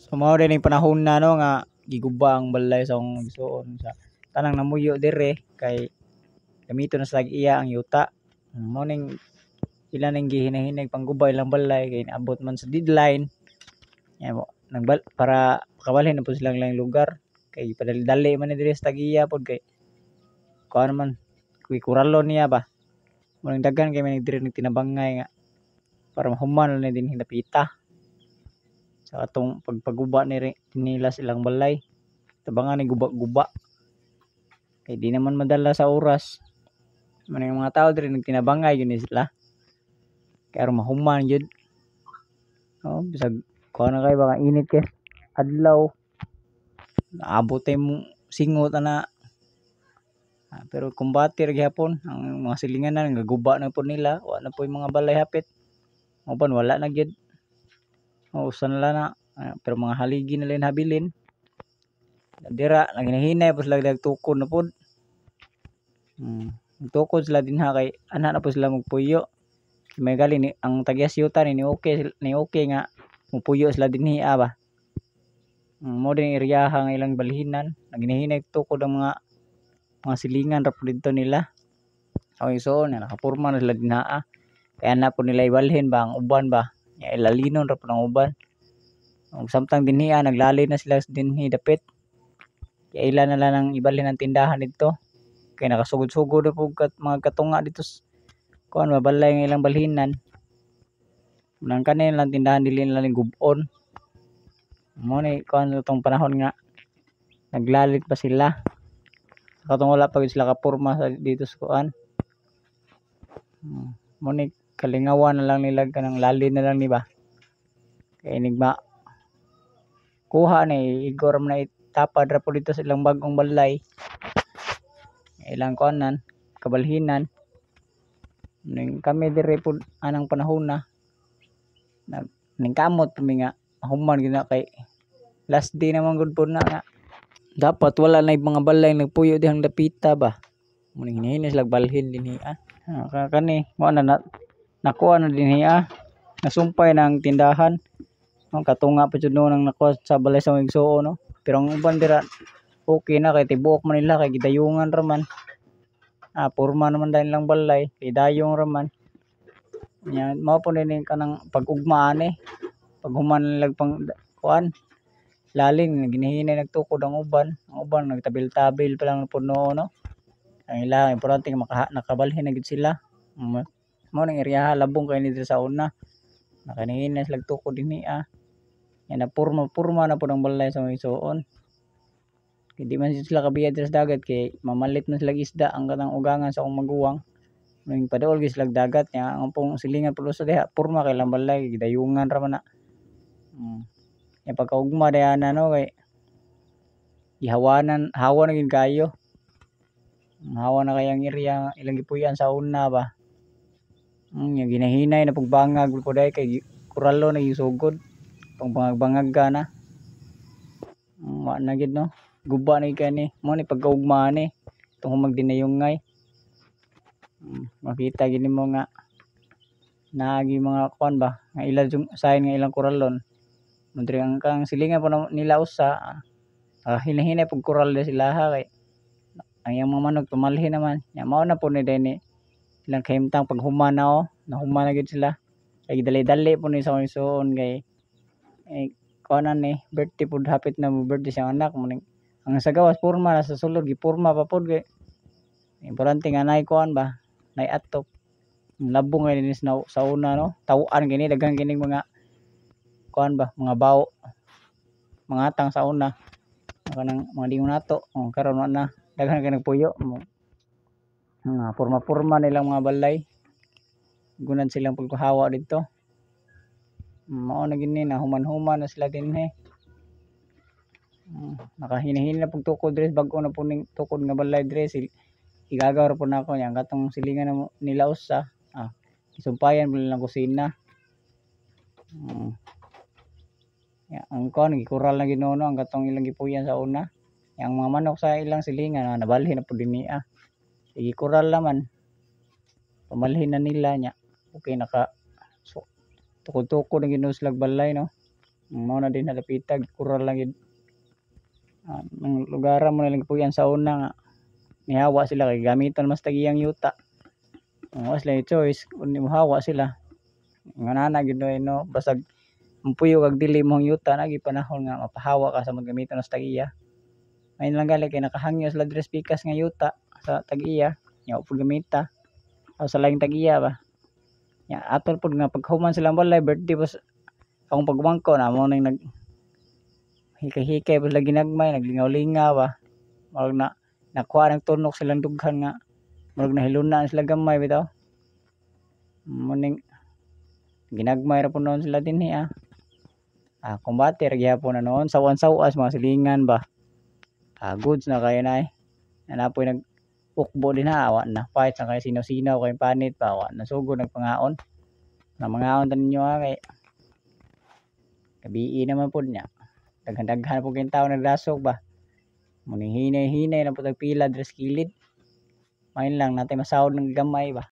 So mao din yung panahon na no nga giguba ang balay sa akong igsoon sa tanang namuyo dire kay gamito na sa iya ang yuta. Mao ning ilan ning gihinay-hinay panggubay ilang balay kay naabot man sa deadline. Nya mo nagbal para makabalhin na po silang lang lugar kay padali-dali man ni dire sa tagiya pod kay kuha naman kuy kuralon niya ba. Mo ning daghan kay man dire tinabangay nga para mahuman na din hinapita sa atong pagpaguba nila silang balay. Tabangan ni guba-guba kay di naman madala sa oras. Man yung mga tao dire nagtinabangay yun sila. Kay aron mahuman jud. Oh, bisag kuha na kay baka init kay adlaw. Naabot tay mo singot ana. Pero kumbati ra gyapon ang mga silinganan gaguba na po nila, wa na po yung mga balay hapit. Uban wala na gyud. Usan na pero mga haligi na lang habilin. Dira naghinay po sila dagtukod na pod. Tukod sila dinha kay ana na po sila magpuyo. May gali ni ang tagiasyuta ni okay nga mupuyo sila dinhi ba. Mo din area nga ilang balhinan, naghinay tukod ang mga silingan ra po dito nila. Okay, so nakapurma na sila dinha. Kaya na po nila ibalhin ba ang uban ba. Ilalinon ra po ng uban. Samtang dinhi naglali na sila dinhi dapit. Kaya ila na lang ang ibalhin ang tindahan dito. Kaya nakasugod-sugod na po mga katunga dito kuan mabalay ng ilang balhinan. Nang kanin lang tindahan dili na lang gubon. Mo ni kuan itong panahon nga naglalit pa sila. Katong wala pa sila kapurma dito sa kuan. Mo ni kalingawan na lang nila kanang lali na lang ni ba. Kay nigma kuha ni igor man na itapad ra po dito sa ilang bagong balay. Ilang kuanan kabalhinan. Ning kami dire pud anang panahon na ning kamot mi nga human gina kay last day naman gud pud na nga dapat wala na mga balay nagpuyo dihang dapita ba. Mo ning hinahinas lag balhin dinhi kani mo na nakuha na dinhi nasumpay na ang tindahan. Katunga pa jud no nang nakuha sa balay sa igsuon no. Pero ang uban dira okay na kay tibuok man nila kay gidayungan ra man. Porma naman dahil lang balay, idayong raman. Nya mao po ni kanang pag-ugma ani. Pag human nilag pang kuan. Lalim ginahinay nagtukod ang uban. Ang uban nagtabil-tabil pa lang puno no. Ang ila importante nakabalhin na gid sila. Mao ning area labong kay ni sa una. Nakanihinay sila tukod dinhi Yan na purma na po ang balay sa igsuon. Hindi man sila kabiyad sa dagat kay mamalit na sila isda ang kanang ugangan sa akong maguwang. Ning padaol gid sila dagat nya ang pong silingan pulo sa diha purma kay lang balay gidayungan ra man na. Ya pagkaugma dayan no kay hawa na gid kayo. Hawa na kay ang area ilang gipuyan sa una ba. Nya ginahinay na pagbangag po dai kay kuralo na isugod. Pangbangag ka na. Wa na gid no. Guba na kani mo ni pagkaugma ni tong magdinayungay. Makita gid nimo nga naagi mga kuan ba nga ila sayon nga ilang kuralon. Mudre ang kang silingan po nila usa hinahinay pag kural sila kay ang yang mga manok tumalhi naman. Nya mao na po ni dinhi ilang kahimtang paghuman na nahuman na gid sila. Kay dali-dali po ni sa igsoon kay kuanan ni birthday pud hapit na mo birthday sa anak mo ning ang sa gawas porma na sa sulod gipurma pa pod kay importante nga nay kuan ba nay atop labong ay dinis na sa una no taw-an kini daghang kining mga kuan ba mga bawo mga atang sa una kanang mga dingon nato karon na daghan kay nagpuyo porma nilang mga balay gunan silang paghawa dito mao na gini na human-human na sila dinhi. Nakahinahina na pag tukod dress bag-o na po ning tukod nga balay dress igagaw ra po nako nya katong silingan nila usa isumpayan mo lang kusina. Ang kuan gikural na ginono ang katong ilang gipuyan sa una. Yang mga manok sa ilang silingan nabalhin na po dinhi gikural naman pamalhin na nila nya okay naka tukod-tukod na ginuo sila balay no. Mao na din halapitag kural lang yun. Ang lugaran mo nalang puyan sa una nga nihawa sila kay gamiton mas tagiyang yuta. Was lang choice kun mo hawa sila. Nganana gyud no basag puyo kag dili mong yuta na panahon nga mapahawa ka sa magamiton sa tagiya. May lang gali kay nakahangyo sila dres pikas nga yuta sa tagiya. Nya pud gamita. O sa laing tagiya ba. Nya atol pud nga paghuman silang balay birthday pas akong pagmangko na mo nang nag hikay-hikay pa sila ginagmay naglingaw-lingaw ba. Murag na nakuha ng tunok silang dughan nga murag nahiluna sila gamay bitaw. Muning ginagmay ra pud noon sila dinhi kumbate ra gyapon na noon sawan-sawas mga silingan ba. Goods na kayo na napoy nag ukbo din awa na fight sa kay sino-sino kay panit pa awa nasugod nagpangaon na mangaon ta ninyo kay gabii naman pud nya daghan-daghan pud kay tawo nagdasok ba muning hinay-hinay na pud pila dres kilid main lang natay masahod ng gamay ba.